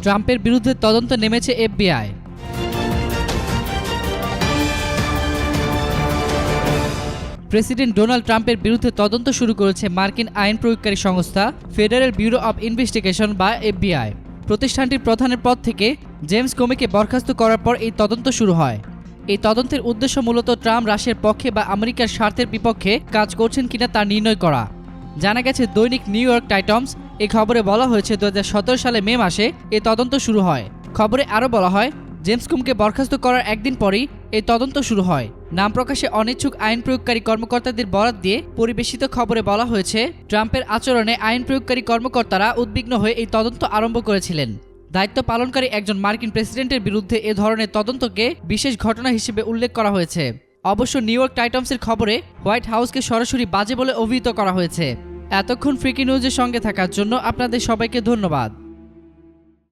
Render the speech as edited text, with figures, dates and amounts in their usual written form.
ট্রাম্পের বিরুদ্ধে তদন্ত নেমেছে এফবিআই। প্রেসিডেন্ট ডোনাল্ড ট্রাম্পের বিরুদ্ধে তদন্ত শুরু করেছে মার্কিন আইন প্রয়োগকারী সংস্থা ফেডারেল ব্যুরো অব ইনভেস্টিগেশন বা এফবিআই। প্রতিষ্ঠানটির প্রধানের পদ থেকে জেমস কোমিকে বরখাস্ত করার পর এই তদন্ত শুরু হয়। এই তদন্তের উদ্দেশ্য মূলত ট্রাম্প রাশিয়ার পক্ষে বা আমেরিকার স্বার্থের বিপক্ষে কাজ করছেন কিনা তা নির্ণয় করা। জানা গেছে দৈনিক নিউ ইয়র্ক টাইমস এই খবরে বলা হয়েছে 2017 সালে মে মাসে এই তদন্ত শুরু হয়। খবরে আরও বলা হয় জেমস কোমিকে বরখাস্ত করার একদিন পরেই এই তদন্ত শুরু হয়। নাম প্রকাশে অনিচ্ছুক আইন প্রয়োগকারী কর্মকর্তাদের বরাত দিয়ে পরিবেশিত খবরে বলা হয়েছে ট্রাম্পের আচরণে আইন প্রয়োগকারী কর্মকর্তারা উদ্বিগ্ন হয়ে এই তদন্ত আরম্ভ করেছিলেন। দায়িত্ব পালনকারী একজন মার্কিন প্রেসিডেন্টের বিরুদ্ধে এ ধরনের তদন্তকে বিশেষ ঘটনা হিসেবে উল্লেখ করা হয়েছে। অবশ্য নিউ ইয়র্ক টাইমসের খবরে হোয়াইট হাউসকে সরাসরি বাজে বলে অভিহিত করা হয়েছে। এতক্ষণ ফ্রিকি নিউজের সঙ্গে থাকার জন্য আপনাদের সবাইকে ধন্যবাদ।